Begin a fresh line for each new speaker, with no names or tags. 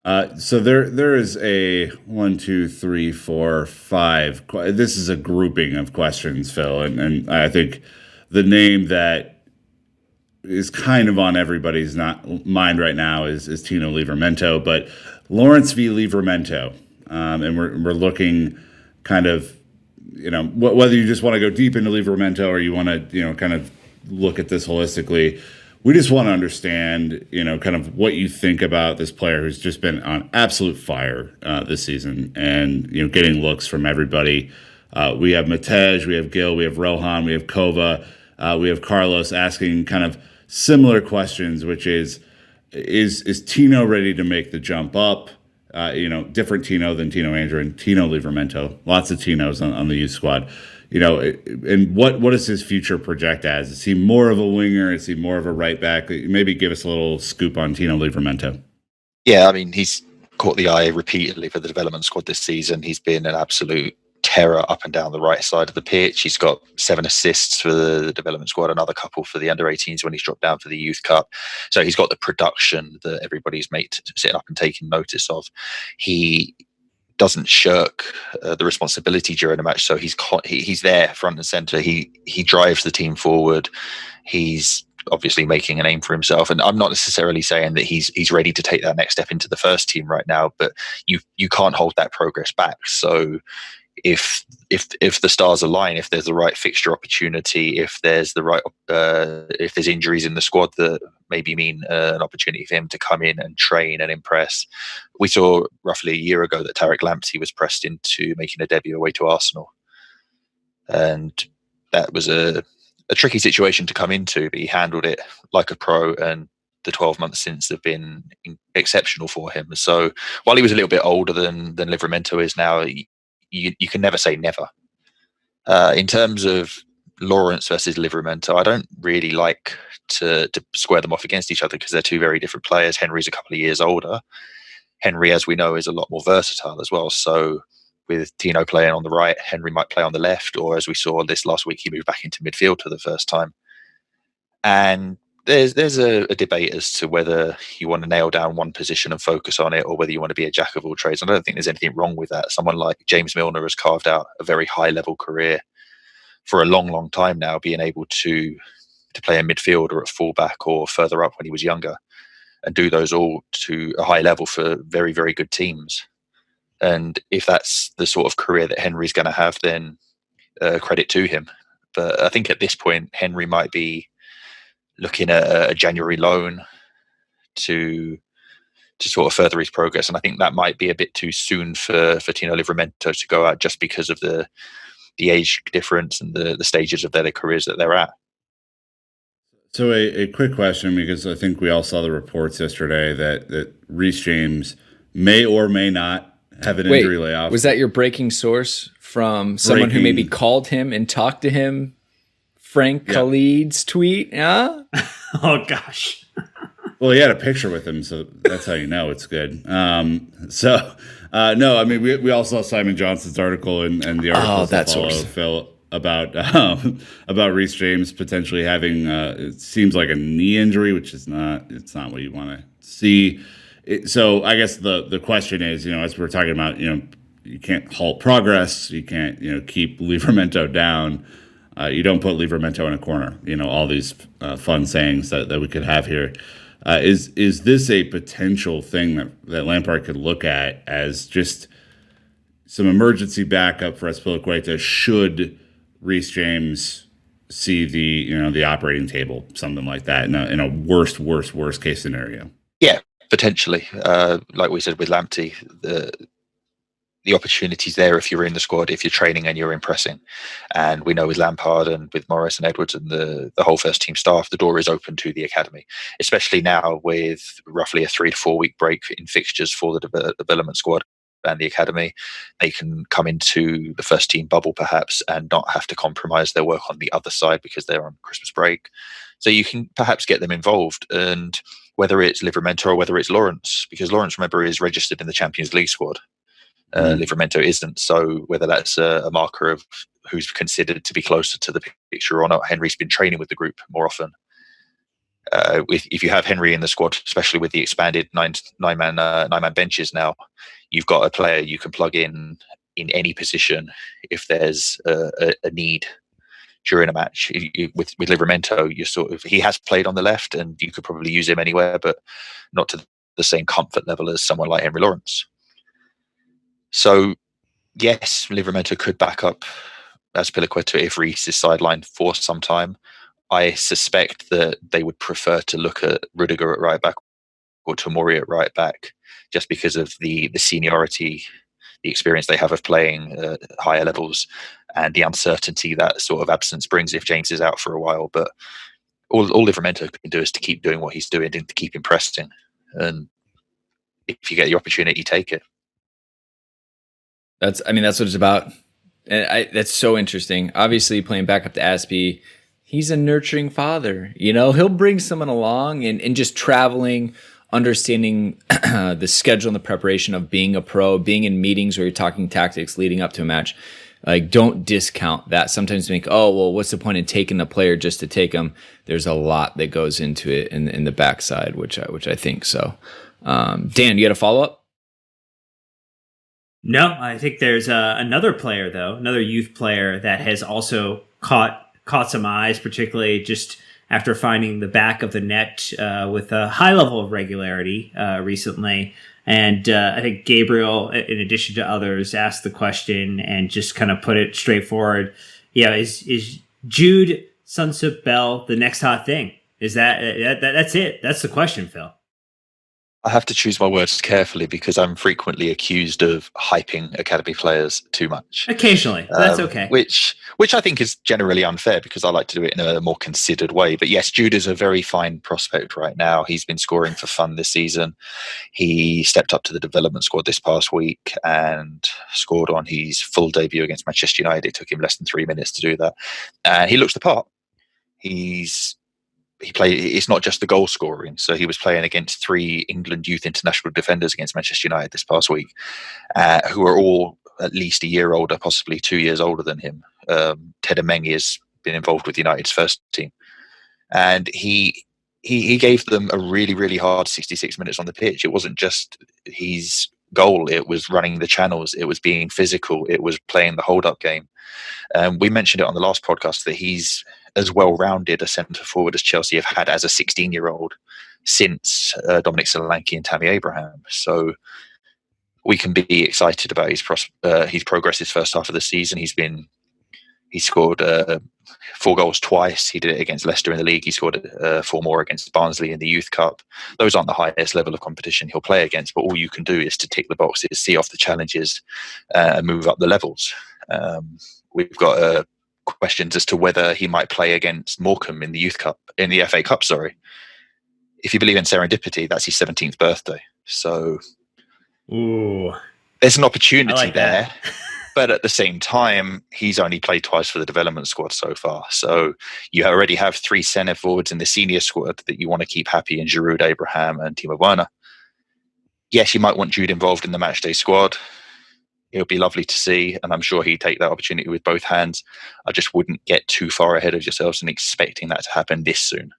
So there is a one, two, three, four, five. This is a grouping of questions, Phil, and I think the name that is kind of on everybody's not mind right now is Tino Livramento, but Lawrence v. Livramento, and we're looking kind of whether you just want to go deep into Livramento or you want to kind of look at this holistically. We just want to understand, kind of what you think about this player who's just been on absolute fire this season, and getting looks from everybody. We have Matej, we have Gil, we have Rohan, we have Kova, we have Carlos asking kind of similar questions, which is Tino ready to make the jump up? Different Tino than Tino Andrew and Tino Livramento. Lots of Tinos on the youth squad. And what does his future project as? Is he more of a winger? Is he more of a right back? Maybe give us a little scoop on Tino Livramento.
Yeah, I mean, he's caught the eye repeatedly for the development squad this season. He's been an absolute terror up and down the right side of the pitch. He's got 7 assists for the development squad, another couple for the under-18s when he's dropped down for the Youth Cup. So he's got the production that everybody's sitting up and taking notice of. He doesn't shirk the responsibility during a match, so he's there front and center. He drives the team forward. He's obviously making a name for himself, and I'm not necessarily saying that he's ready to take that next step into the first team right now, but you can't hold that progress back. So if the stars align, if there's the right fixture opportunity, if there's injuries in the squad that maybe mean an opportunity for him to come in and train and impress. We saw roughly a year ago that Tarek Lamptey was pressed into making a debut away to Arsenal, and that was a tricky situation to come into, but he handled it like a pro, and the 12 months since have been exceptional for him. So while he was a little bit older than Livramento is now, you can never say never. In terms of Lawrence versus Livramento, I don't really like to square them off against each other because they're two very different players. Henry's a couple of years older. Henry, as we know, is a lot more versatile as well. So with Tino playing on the right, Henry might play on the left, or as we saw this last week, he moved back into midfield for the first time. And there's a debate as to whether you want to nail down one position and focus on it, or whether you want to be a jack of all trades. I don't think there's anything wrong with that. Someone like James Milner has carved out a very high level career for a long, long time now, being able to play in midfield or at fullback or further up when he was younger, and do those all to a high level for very, very good teams. And if that's the sort of career that Henry's going to have, then credit to him. But I think at this point, Henry might be looking at a January loan to sort of further his progress. And I think that might be a bit too soon for Tino Livramento to go out, just because of the age difference and the stages of their careers that they're at.
So a quick question, because I think we all saw the reports yesterday that Reece James may or may not have an injury layoff.
Was that your breaking source from someone who maybe called him and talked to him? Frank Khalid's tweet? Yeah.
Oh gosh.
Well, he had a picture with him, so that's how you know it's good. No, I mean we all saw Simon Johnson's article and the article that follow Phil about Reece James potentially having it seems like a knee injury, which is not what you want to see. So I guess the question is, as we're talking about, you can't halt progress, you can't keep Livramento down. You don't put Livramento in a corner. All these fun sayings that we could have here. Is this a potential thing that Lampard could look at as just some emergency backup for Azpilicueta should Reece James see the operating table, something like that, in a worst case scenario?
Yeah, potentially. Like we said with Lamptey, the opportunity's there if you're in the squad, if you're training and you're impressing. And we know with Lampard and with Morris and Edwards and the whole first team staff, the door is open to the academy, especially now with roughly a 3 to 4 week break in fixtures for the development squad and the academy. They can come into the first team bubble perhaps and not have to compromise their work on the other side because they're on Christmas break. So you can perhaps get them involved, and whether it's Livramento or whether it's Lawrence, because Lawrence, remember, is registered in the Champions League squad. Livramento isn't, so whether that's a marker of who's considered to be closer to the picture or not. Henry's been training with the group more often, If you have Henry in the squad, especially with the expanded nine-man benches now, you've got a player you can plug in any position if there's a need during a match. With Livramento, he has played on the left, and you could probably use him anywhere, but not to the same comfort level as someone like Henry Lawrence. So, yes, Livramento could back up Azpilicueta if Reece is sidelined for some time. I suspect that they would prefer to look at Rudiger at right back or Tomori at right back, just because of the seniority, the experience they have of playing higher levels, and the uncertainty that sort of absence brings if James is out for a while. But all Livramento can do is to keep doing what he's doing and to keep impressing. And if you get the opportunity, take it.
That's what it's about. And that's so interesting. Obviously, playing back up to Aspie, he's a nurturing father. He'll bring someone along and just traveling, understanding the schedule and the preparation of being a pro, being in meetings where you're talking tactics leading up to a match. Like, don't discount that. Sometimes think, oh, well, what's the point in taking the player just to take them? There's a lot that goes into it in the backside, which I think so. Dan, you got a follow-up?
No, I think there's another player, though, another youth player that has also caught some eyes, particularly just after finding the back of the net with a high level of regularity recently. And I think Gabriel, in addition to others, asked the question and just kind of put it straightforward. Is Jude Soonsup-Bell the next hot thing? Is that's it? That's the question, Phil.
I have to choose my words carefully because I'm frequently accused of hyping academy players too much.
Occasionally, that's okay.
Which I think is generally unfair because I like to do it in a more considered way. But yes, Jude is a very fine prospect right now. He's been scoring for fun this season. He stepped up to the development squad this past week and scored on his full debut against Manchester United. It took him less than 3 minutes to do that. And he looks the part. It's not just the goal scoring. So he was playing against 3 England youth international defenders against Manchester United this past week, who are all at least a year older, possibly 2 years older than him. Ted Mengi has been involved with United's first team. And he gave them a really, really hard 66 minutes on the pitch. It wasn't just his goal. It was running the channels. It was being physical. It was playing the hold-up game. We mentioned it on the last podcast that he's as well-rounded a centre-forward as Chelsea have had as a 16-year-old since Dominic Solanke and Tammy Abraham. So we can be excited about his progress his first half of the season. He scored 4 goals twice. He did it against Leicester in the league. He scored 4 more against Barnsley in the Youth Cup. Those aren't the highest level of competition he'll play against, but all you can do is to tick the boxes, see off the challenges, and move up the levels. We've got questions as to whether he might play against Morecambe in the FA Cup. Sorry, if you believe in serendipity, that's his 17th birthday. So, there's an opportunity there. But at the same time, he's only played twice for the development squad so far. So you already have 3 centre forwards in the senior squad that you want to keep happy in Giroud, Abraham, and Timo Werner. Yes, you might want Jude involved in the matchday squad. It would be lovely to see, and I'm sure he'd take that opportunity with both hands. I just wouldn't get too far ahead of yourselves and expecting that to happen this soon.